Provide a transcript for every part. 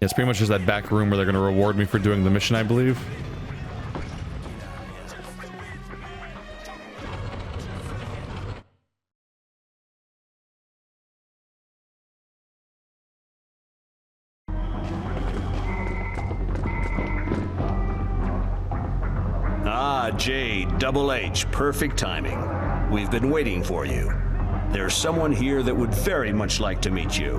It's pretty much just that back room where they're going to reward me for doing the mission, I believe. Ah, Jade, Double H, perfect timing. We've been waiting for you. There's someone here that would very much like to meet you.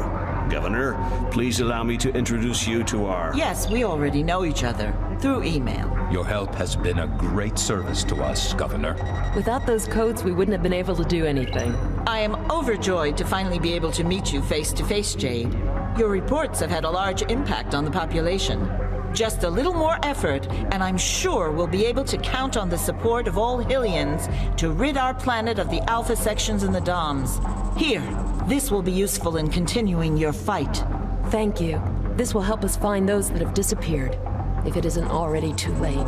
Governor, please allow me to introduce you to our... Yes, we already know each other through email. Your help has been a great service to us, Governor. Without those codes, we wouldn't have been able to do anything. I am overjoyed to finally be able to meet you face to face, Jade. Your reports have had a large impact on the population. Just a little more effort, and I'm sure we'll be able to count on the support of all Hyllians to rid our planet of the Alpha sections and the DOMs. Here, this will be useful in continuing your fight. Thank you. This will help us find those that have disappeared, if it isn't already too late.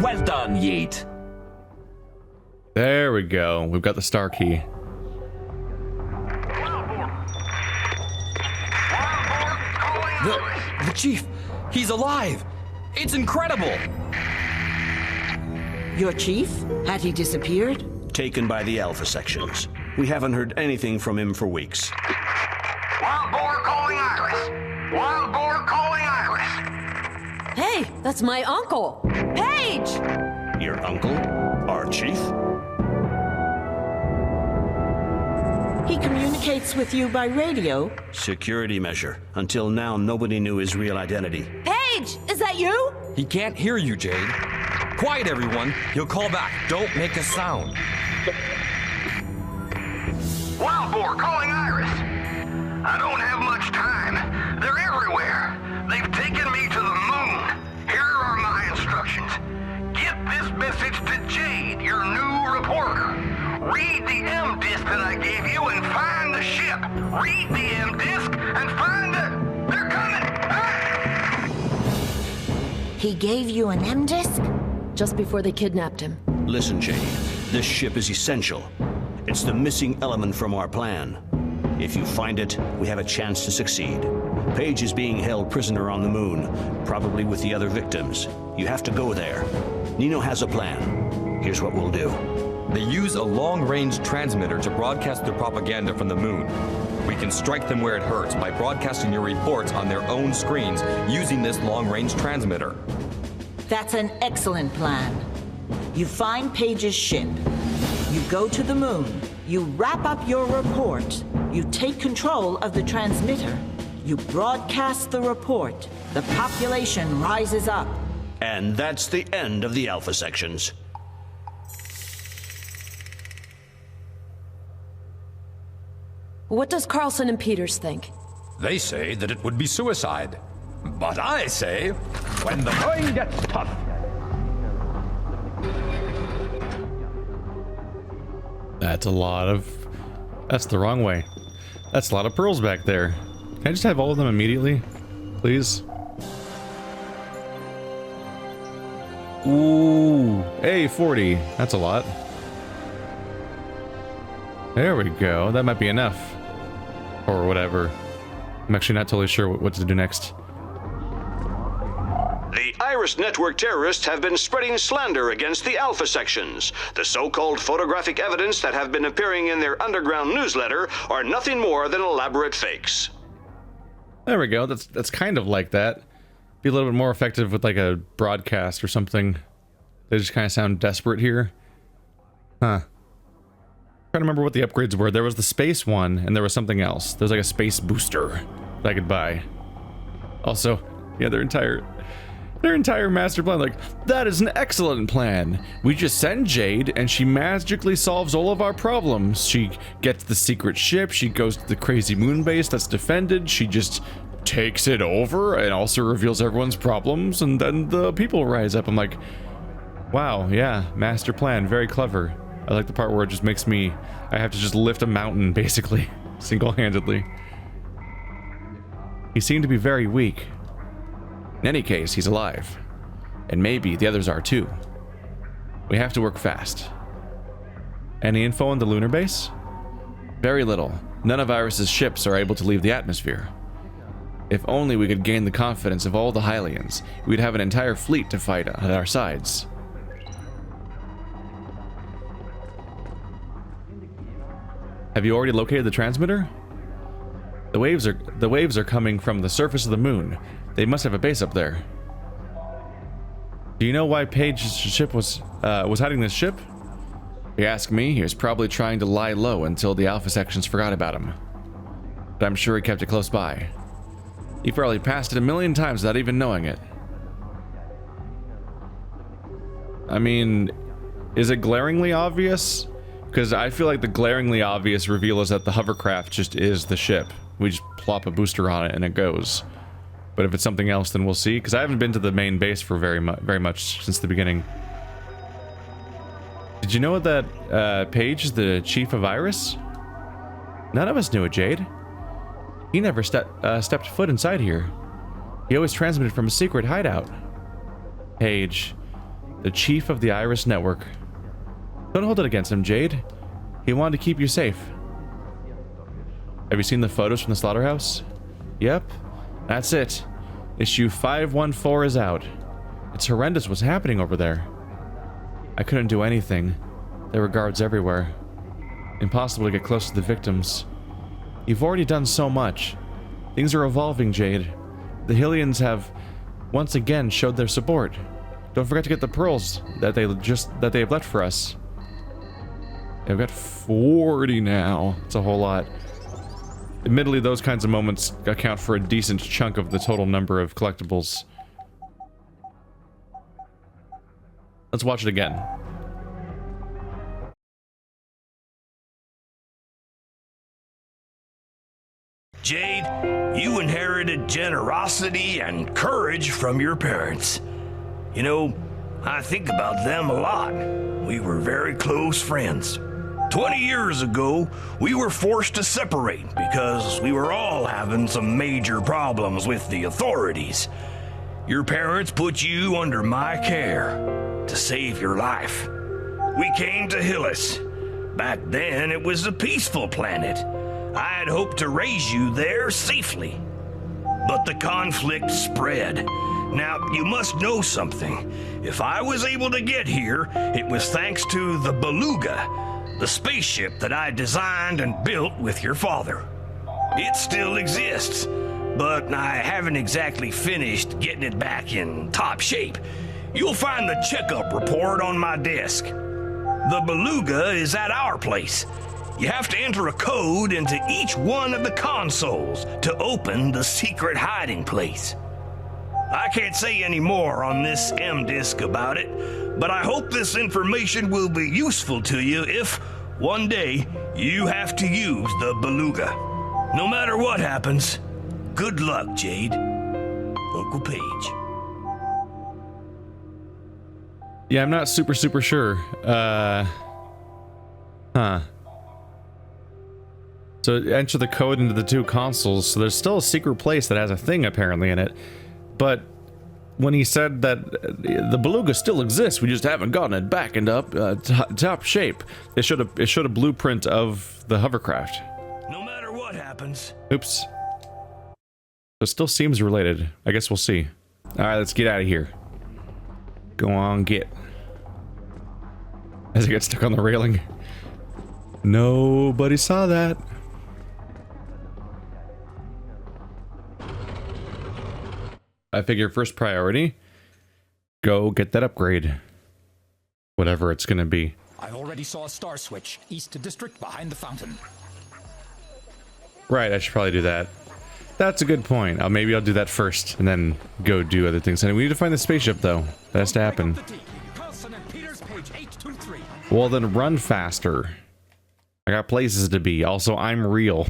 Well done, Jade. There we go. We've got the star key. The chief, he's alive. It's incredible. Your chief? Had he disappeared? Taken by the Alpha sections. We haven't heard anything from him for weeks. Wild boar calling Iris. Wild boar calling Iris. Hey, that's my uncle, Pey'J! Your uncle? Our chief? He communicates with you by radio? Security measure. Until now, nobody knew his real identity. Pey'J, is that you? He can't hear you, Jade. Quiet, everyone. He'll call back. Don't make a sound. Wild boar calling Iris. I don't have much time. They're everywhere. They've taken me to the moon. Here are my instructions. Get this message to Jade, your new reporter. Read the M disc that I gave you and find the ship. Read the M disc and find the... They're coming! Ah! He gave you an M disc? Just before they kidnapped him. Listen, Jade. This ship is essential. It's the missing element from our plan. If you find it, we have a chance to succeed. Pey'J is being held prisoner on the moon, probably with the other victims. You have to go there. Nino has a plan. Here's what we'll do. They use a long-range transmitter to broadcast their propaganda from the moon. We can strike them where it hurts by broadcasting your reports on their own screens using this long-range transmitter. That's an excellent plan. You find Pey'J's ship. You go to the moon. You wrap up your report. You take control of the transmitter. You broadcast the report. The population rises up. And that's the end of the Alpha sections. What does Carlson and Peters think? They say that it would be suicide. But I say, when the going gets tough. That's a lot of... That's the wrong way. That's a lot of pearls back there. Can I just have all of them immediately? Please? Ooh. Hey, 40. That's a lot. There we go. That might be enough. Or whatever. I'm actually not totally sure what to do next. The Iris Network terrorists have been spreading slander against the Alpha sections. The so-called photographic evidence that have been appearing in their underground newsletter are nothing more than elaborate fakes. There we go. That's kind of like that. Be a little bit more effective with like a broadcast or something. They just kind of sound desperate here. Huh. Trying to remember what the upgrades were. There was the space one, and there was something else. There's like a space booster that I could buy. Also, yeah, their entire master plan, like, that is an excellent plan. We just send Jade, and she magically solves all of our problems. She gets the secret ship, she goes to the crazy moon base that's defended, she just takes it over, and also reveals everyone's problems, and then the people rise up. I'm like, wow, yeah, master plan, very clever. I like the part where it just makes me, I have to just lift a mountain, basically, single-handedly. He seemed to be very weak. In any case, he's alive. And maybe the others are too. We have to work fast. Any info on the lunar base? Very little. None of Iris's ships are able to leave the atmosphere. If only we could gain the confidence of all the Hylians, we'd have an entire fleet to fight at our sides. Have you already located the transmitter? The waves are coming from the surface of the moon. They must have a base up there. Do you know why Pey'J's ship was hiding this ship? If you ask me, he was probably trying to lie low until the Alpha sections forgot about him. But I'm sure he kept it close by. He probably passed it a million times without even knowing it. I mean, is it glaringly obvious? Because I feel like the glaringly obvious reveal is that the hovercraft just is the ship. We just plop a booster on it and it goes. But if it's something else, then we'll see. Because I haven't been to the main base for very much since the beginning. Did you know that Pey'J is the chief of Iris? None of us knew it, Jade. He never stepped foot inside here. He always transmitted from a secret hideout. Pey'J, the chief of the Iris network. Don't hold it against him, Jade. He wanted to keep you safe. Have you seen the photos from the slaughterhouse? Yep, that's it. Issue 514 is out. It's horrendous what's happening over there. I couldn't do anything. There were guards everywhere. Impossible to get close to the victims. You've already done so much. Things are evolving, Jade. The Hylians have once again showed their support. Don't forget to get the pearls that they have left for us. I've got 40 now. It's a whole lot. Admittedly, those kinds of moments account for a decent chunk of the total number of collectibles. Let's watch it again. Jade, you inherited generosity and courage from your parents. You know, I think about them a lot. We were very close friends. 20 years ago, we were forced to separate because we were all having some major problems with the authorities. Your parents put you under my care to save your life. We came to Hyllis. Back then, it was a peaceful planet. I had hoped to raise you there safely. But the conflict spread. Now, you must know something. If I was able to get here, it was thanks to the Beluga, the spaceship that I designed and built with your father. It still exists, but I haven't exactly finished getting it back in top shape. You'll find the checkup report on my desk. The Beluga is at our place. You have to enter a code into each one of the consoles to open the secret hiding place. I can't say any more on this M-Disc about it, but I hope this information will be useful to you if, one day, you have to use the Beluga. No matter what happens, good luck, Jade. Uncle Pey'J. Yeah, I'm not super sure. So enter the code into the two consoles, so there's still a secret place that has a thing apparently in it. But when he said that the Beluga still exists, we just haven't gotten it back into top shape. It showed a blueprint of the hovercraft. No matter what happens. Oops. So it still seems related. I guess we'll see. Alright, let's get out of here. Go on, get. As I get stuck on the railing. Nobody saw that. I figure first priority, go get that upgrade. Whatever it's gonna be. I already saw a star switch, east district behind the fountain. Right, I should probably do that. That's a good point. Maybe I'll do that first, and then go do other things. And we need to find the spaceship, though. That has to happen. Well, then run faster. I got places to be. Also, I'm real.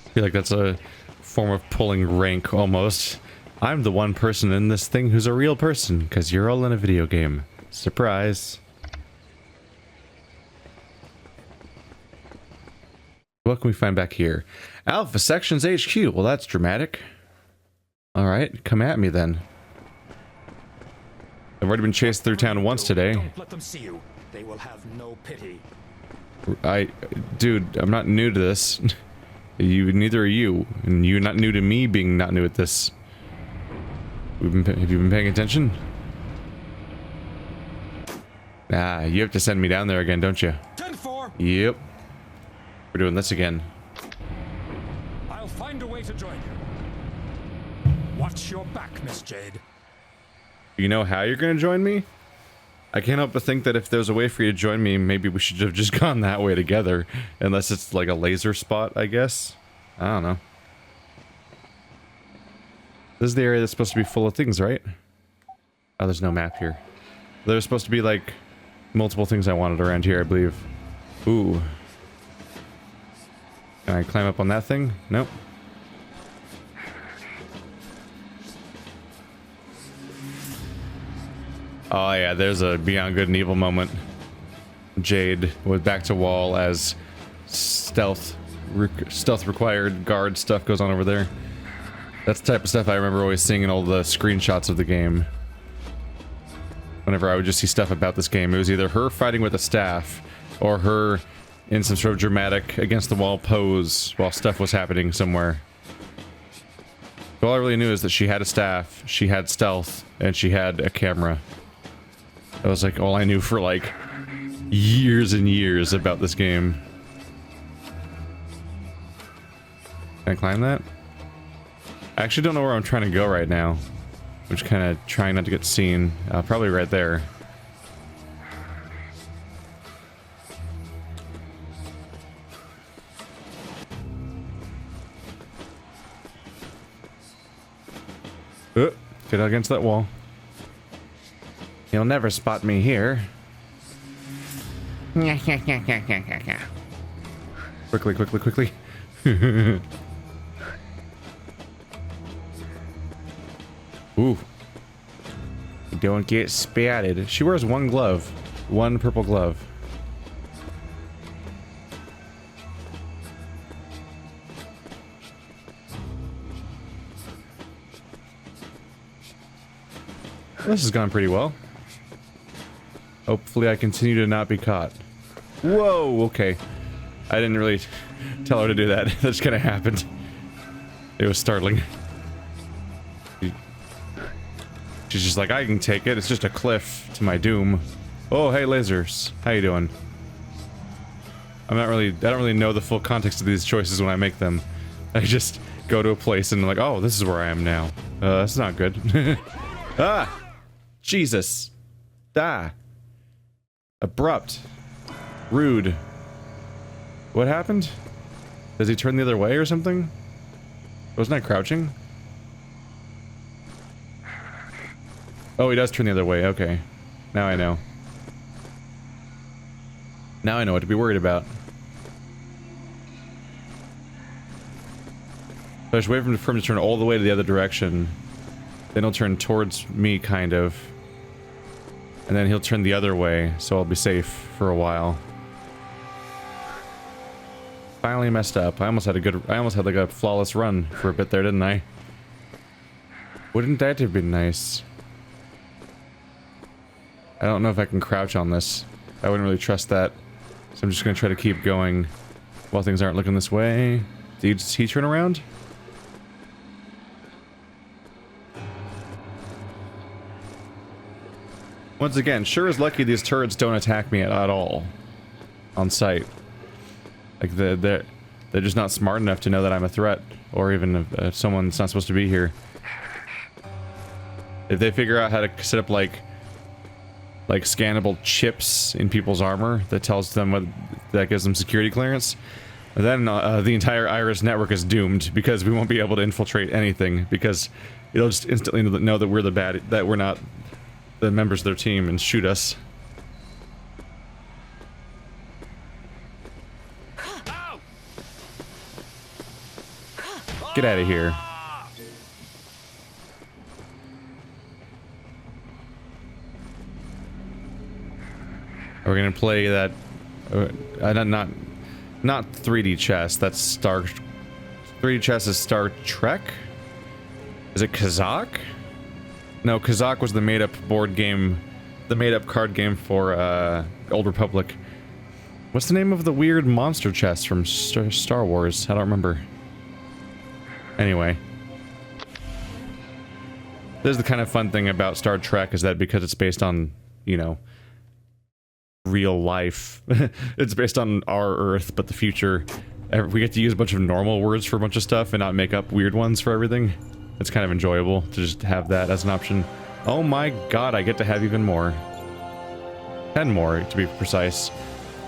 I feel like that's a form of pulling rank, almost. I'm the one person in this thing who's a real person, because you're all in a video game. Surprise. what can we find back here? Alpha Sections HQ. Well, that's dramatic. All right, come at me then. I've already been chased through town once today. Don't let them see you. They will have no pity. Dude, I'm not new to this. Neither are you, and you're not new to me being not new at this. Have you been paying attention? Ah, you have to send me down there again, don't you? 10-4. Yep. We're doing this again. I'll find a way to join you. Watch your back, Miss Jade. You know how you're gonna join me? I can't help but think that if there's a way for you to join me, maybe we should have just gone that way together. Unless it's like a laser spot, I guess. I don't know. This is the area that's supposed to be full of things, right? Oh, there's no map here. There's supposed to be like multiple things I wanted around here, I believe. Ooh. Can I climb up on that thing? Nope. Oh yeah, there's a Beyond Good and Evil moment. Jade with back to wall as stealth required guard stuff goes on over there. That's the type of stuff I remember always seeing in all the screenshots of the game. Whenever I would just see stuff about this game, it was either her fighting with a staff or her in some sort of dramatic against the wall pose while stuff was happening somewhere. All I really knew is that she had a staff, she had stealth, and she had a camera. That was like all I knew for like years and years about this game. Can I climb that? I actually don't know where I'm trying to go right now. I'm just kind of trying not to get seen. Probably right there. Get against that wall. You'll never spot me here. Quickly, quickly, quickly. Ooh. Don't get spatted. She wears one glove. One purple glove. This has gone pretty well. Hopefully I continue to not be caught. Whoa, okay. I didn't really tell her to do that. That just kind of happened. It was startling. She's just like, I can take it. It's just a cliff to my doom. Oh, hey, lasers. How you doing? I don't really know the full context of these choices when I make them. I just go to a place and I'm like, oh, this is where I am now. That's not good. Ah! Jesus. Ah. Abrupt. Rude. What happened? Does he turn the other way or something? Wasn't I crouching? Oh, he does turn the other way. Okay. Now I know. Now I know what to be worried about. So I should wait for him to turn all the way to the other direction. Then he'll turn towards me, kind of. And then he'll turn the other way, so I'll be safe for a while. Finally messed up. I almost had like a flawless run for a bit there, didn't I? Wouldn't that have been nice? I don't know if I can crouch on this. I wouldn't really trust that. So I'm just gonna try to keep going while things aren't looking this way. Did he turn around? Once again, sure is lucky these turrets don't attack me at all. On sight. Like, they're just not smart enough to know that I'm a threat. Or even if someone that's not supposed to be here. If they figure out how to set up, like scannable chips in people's armor that tells them what that gives them security clearance, then the entire Iris network is doomed because we won't be able to infiltrate anything because it'll just instantly know that we're that we're not the members of their team and shoot us. Get out of here. We're gonna play that, not Not 3D chess, that's 3D chess is Star Trek? Is it Kazakh? No, Kazakh was the made-up board game, the made-up card game for Old Republic. What's the name of the weird monster chess from Star Wars? I don't remember. Anyway. This is the kind of fun thing about Star Trek, is that because it's based on, you know, real life. It's based on our Earth, but the future. We get to use a bunch of normal words for a bunch of stuff and not make up weird ones for everything. It's kind of enjoyable to just have that as an option. Oh my god, I get to have even more. 10 more, to be precise.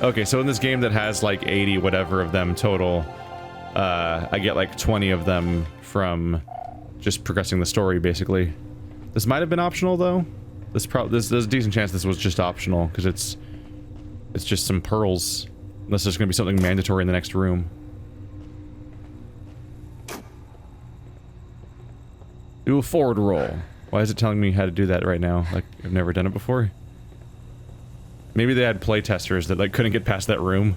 Okay, so in this game that has like 80 whatever of them total, I get like 20 of them from just progressing the story, basically. This might have been optional, though. There's a decent chance this was just optional, because it's just some pearls. Unless there's going to be something mandatory in the next room. Do a forward roll. Why is it telling me how to do that right now? Like, I've never done it before. Maybe they had playtesters that, like, couldn't get past that room.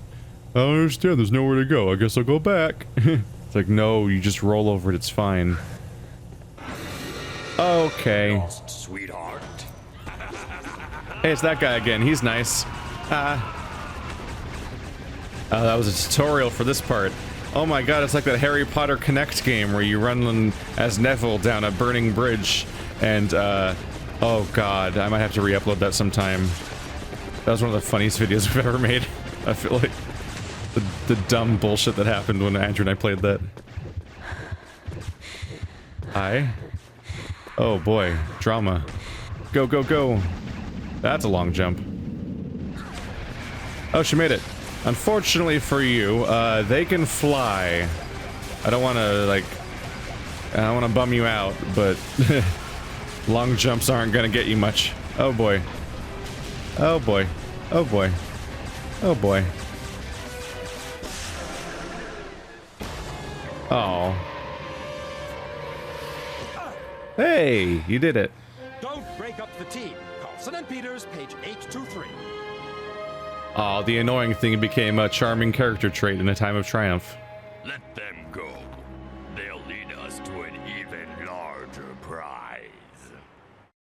I don't understand, there's nowhere to go. I guess I'll go back. It's like, no, you just roll over it, it's fine. Okay. Lost, sweetheart. Hey, it's that guy again. He's nice. That was a tutorial for this part. Oh my god, it's like that Harry Potter Connect game where you run as Neville down a burning bridge. And, oh god, I might have to re-upload that sometime. That was one of the funniest videos we've ever made. I feel like the dumb bullshit that happened when Andrew and I played that. Hi. Oh boy, drama. Go, go, go. That's a long jump. Oh, she made it. Unfortunately for you, they can fly. I don't want to, like... I don't want to bum you out, but... long jumps aren't gonna get you much. Oh boy. Oh boy. Oh boy. Oh boy. Oh. Hey, you did it. Don't break up the team. Carlson and Peters, page 823. Oh, the annoying thing became a charming character trait in a time of triumph. Let them go. They'll lead us to an even larger prize.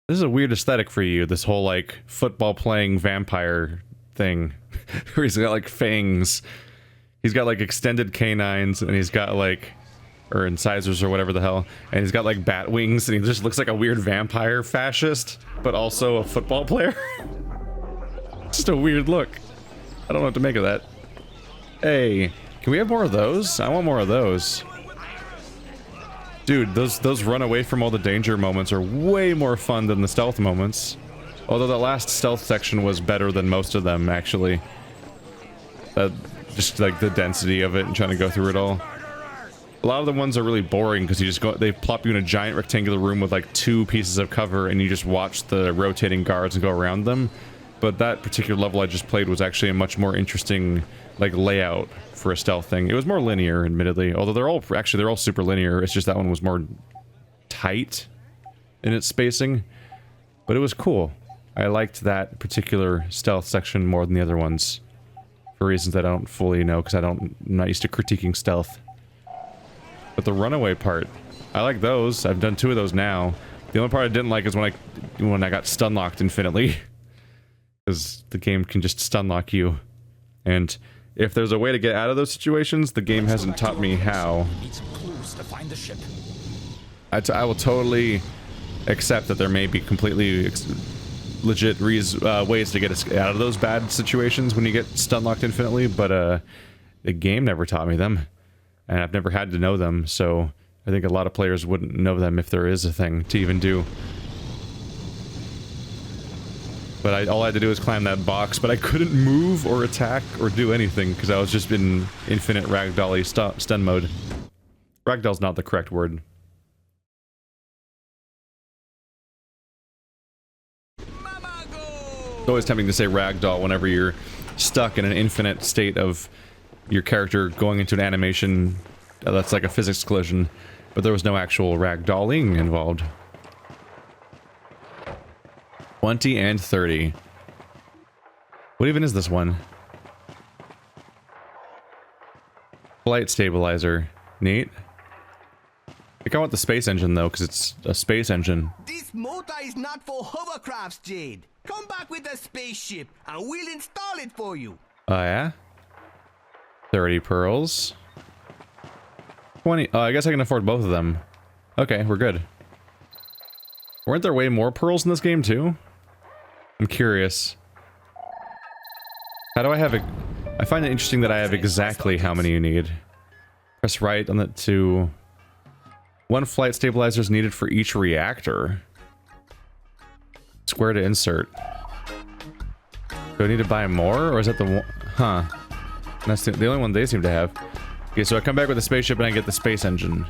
This is a weird aesthetic for you, this whole, like, football-playing vampire thing. Where he's got, like, fangs. He's got, like, extended canines, and he's got, like... or incisors or whatever the hell. And he's got, like, bat wings, and he just looks like a weird vampire fascist, but also a football player. Just a weird look. I don't know what to make of that. Hey, can we have more of those? I want more of those. Dude, those run away from all the danger moments are way more fun than the stealth moments. Although the last stealth section was better than most of them, actually. Just like the density of it and trying to go through it all. A lot of the ones are really boring because you just go, they plop you in a giant rectangular room with like 2 pieces of cover and you just watch the rotating guards and go around them. But that particular level I just played was actually a much more interesting, like, layout for a stealth thing. It was more linear, admittedly. Although they're all super linear. It's just that one was more tight in its spacing. But it was cool. I liked that particular stealth section more than the other ones. For reasons that I don't fully know, because I'm not used to critiquing stealth. But the runaway part, I like those. I've done 2 of those now. The only part I didn't like is when I got stun locked infinitely. Because the game can just stun lock you. And if there's a way to get out of those situations, the game hasn't taught me how. Need some clues to find the ship. I will totally accept that there may be completely legit ways to get us out of those bad situations when you get stun locked infinitely, but the game never taught me them. And I've never had to know them, so I think a lot of players wouldn't know them if there is a thing to even do. But all I had to do was climb that box, but I couldn't move or attack or do anything because I was just in infinite ragdoll-y stun mode. Ragdoll's not the correct word. It's always tempting to say ragdoll whenever you're stuck in an infinite state of your character going into an animation that's like a physics collision, but there was no actual ragdolling involved. 20 and 30. What even is this one? flight stabilizer. Neat. I think I want the space engine though, because it's a space engine. This motor is not for hovercrafts, Jade. Come back with a spaceship and we'll install it for you. Oh yeah? 30 pearls. 20. Oh, I guess I can afford both of them. Okay, we're good. Weren't there way more pearls in this game too? I'm curious. How do I have it? I find it interesting that I have exactly how many you need. Press right on the to... 1 flight stabilizer is needed for each reactor. Square to insert. Do I need to buy more, or is that the one? Huh. That's the only one they seem to have. Okay, so I come back with the spaceship and I get the space engine.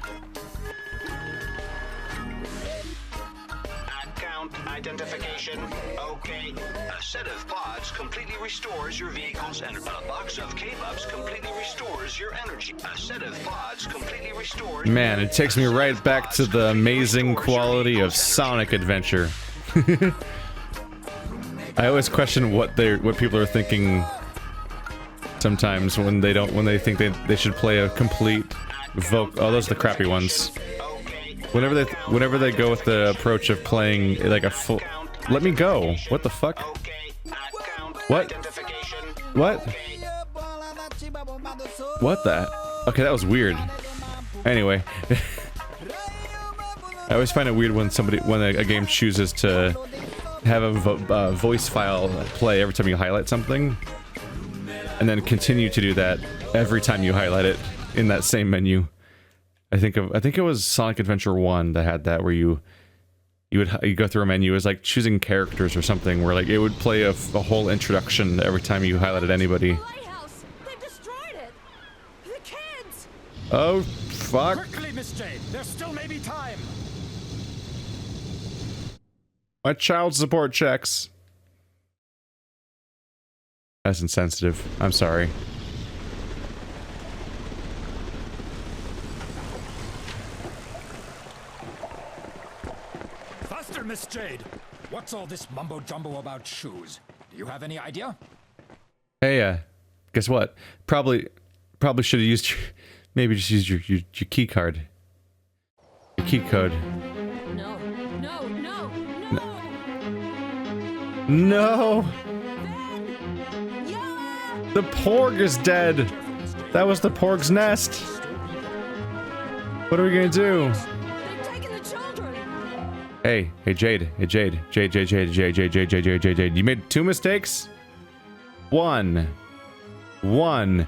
Account identification. Okay. A set of pods completely restores your vehicles, and a box of K-Bups completely restores your energy. A set of pods completely restores... Man, it takes me right back to the amazing quality of Sonic Adventure. I always question what people are thinking sometimes when they think they should play a complete oh, those are the crappy ones. Whenever they go with the approach of playing like a full... Let me go. What the fuck? What? What? What the? Okay, that was weird. Anyway. I always find it weird when a game chooses to have a voice file play every time you highlight something, and then continue to do that every time you highlight it in that same menu. I think it was Sonic Adventure 1 that had that, where you go through a menu. It was like choosing characters or something, where like it would play a whole introduction every time you highlighted anybody. They destroyed it. The kids. Oh fuck! Quickly, Miss Jade. There still may be time. My child support checks. That's insensitive. I'm sorry. Faster, Miss Jade. What's all this mumbo-jumbo about shoes? Do you have any idea? Hey, guess what? Probably should have used maybe just used your key card. Your key code. No. No! The porg is dead! That was the porg's nest! What are we gonna do? They've taken the children. Hey, Jade. Hey, Jade. Jade. You made 2 mistakes? One. You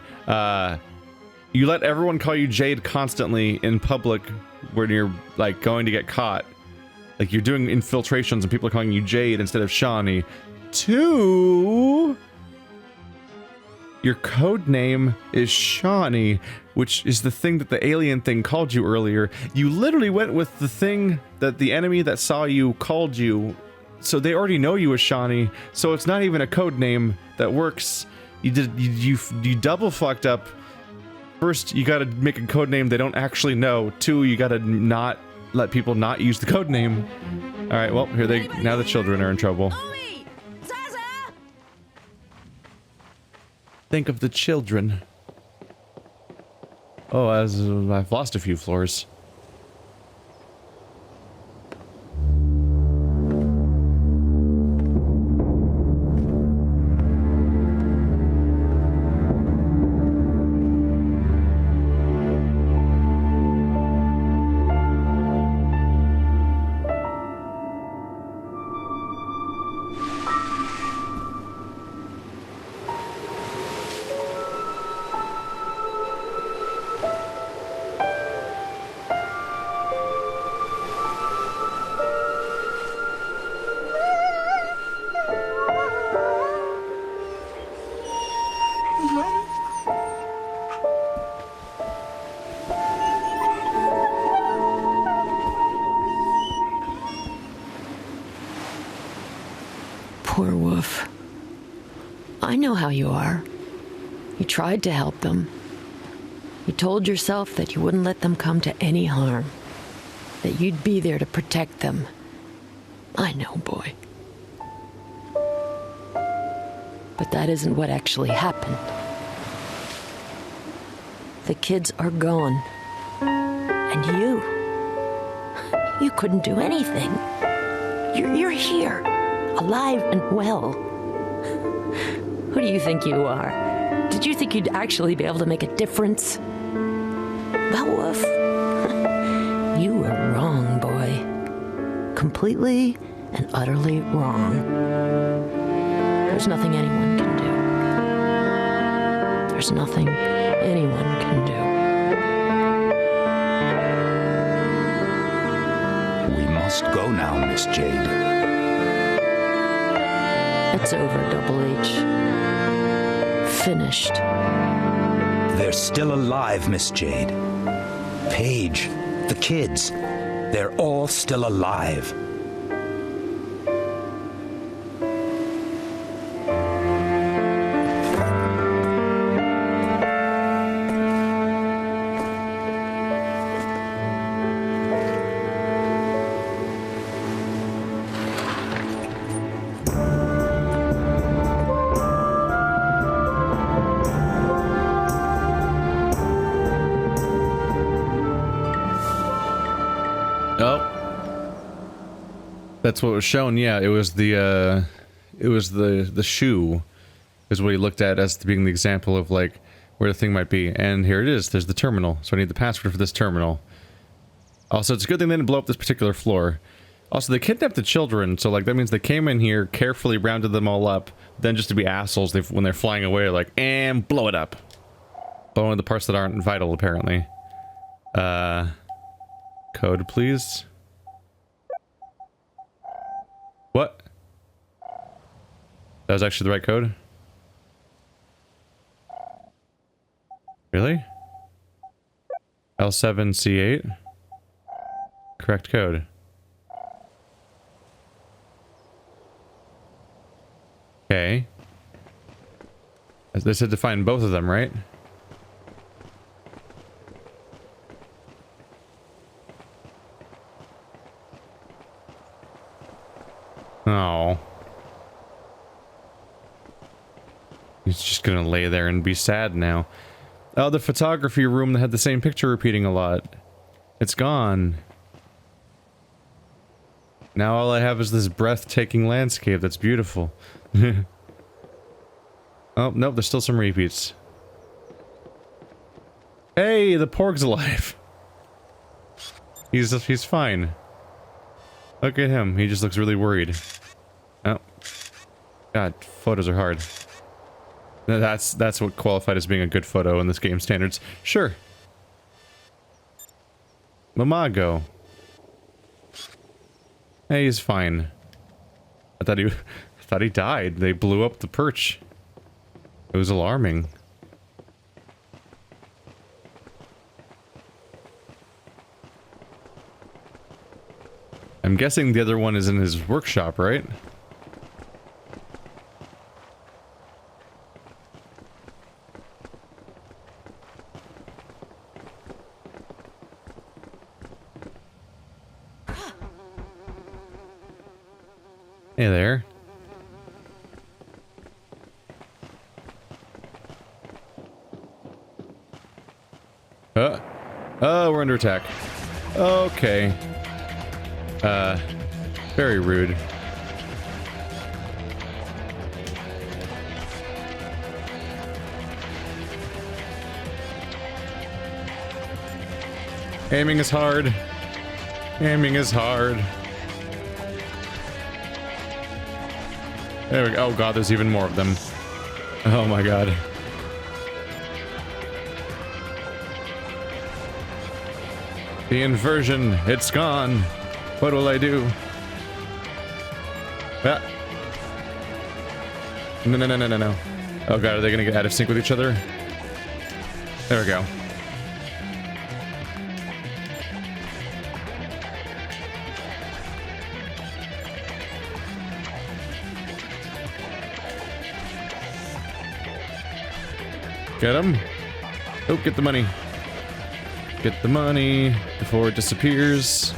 let everyone call you Jade constantly in public when you're, like, going to get caught. Like, you're doing infiltrations and people are calling you Jade instead of Shawnee. 2... Your code name is Shawnee, which is the thing that the alien thing called you earlier. You literally went with the thing that the enemy that saw you called you, so they already know you as Shawnee, so it's not even a code name that works. You double fucked up. First, you gotta make a code name they don't actually know. 2, you gotta not let people not use the code name. Alright, well, now the children are in trouble. Think of the children. Oh, I've lost a few floors. Poor Wolf. I know how you are. You tried to help them. You told yourself that you wouldn't let them come to any harm. That you'd be there to protect them. I know, boy. But that isn't what actually happened. The kids are gone. And you couldn't do anything. You're here, alive and well. Who do you think you are? Did you think you'd actually be able to make a difference? Beowulf? You were wrong, boy. Completely and utterly wrong. There's nothing anyone can do. There's nothing anyone can do. We must go now, Miss Jade. It's over, Double H. Finished. They're still alive, Miss Jade. Pey'J, the kids, they're all still alive. That's what was shown. Yeah, it was the shoe is what he looked at as being the example of like where the thing might be. And here it is. There's the terminal. So I need the password for this terminal. Also, it's a good thing they didn't blow up this particular floor. Also, they kidnapped the children, so like that means they came in here, carefully rounded them all up, then just to be assholes, when they're flying away, like, and blow it up. Blowing the parts that aren't vital, apparently. Code, please. What? That was actually the right code? Really? L7C8? Correct code. Okay. They said to find both of them, right? Oh. He's just gonna lay there and be sad now. Oh, the photography room that had the same picture repeating a lot. It's gone. Now all I have is this breathtaking landscape that's beautiful. Oh, nope, there's still some repeats. Hey, the porg's alive. He's fine. Look at him, he just looks really worried. Oh. God, photos are hard. That's what qualified as being a good photo in this game standards. Sure. Mamago. Hey, he's fine. I thought he died. They blew up the perch. It was alarming. I'm guessing the other one is in his workshop, right? Hey there. Oh, we're under attack. Okay. Very rude. Aiming is hard. Aiming is hard. There we go. Oh god, there's even more of them. Oh my god. The inversion, it's gone. What will I do? Ah. No. Oh god, are they gonna get out of sync with each other? There we go. Get him. Oh, get the money. Get the money before it disappears.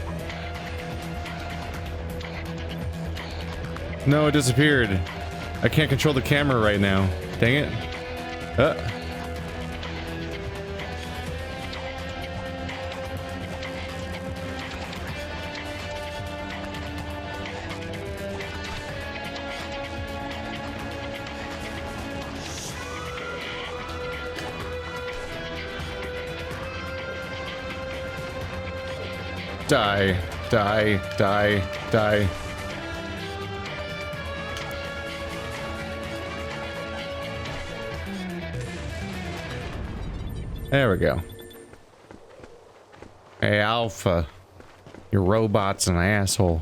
No, it disappeared. I can't control the camera right now. Dang it. Die, die, die, die. There we go. Hey, Alpha. Your robot's an asshole.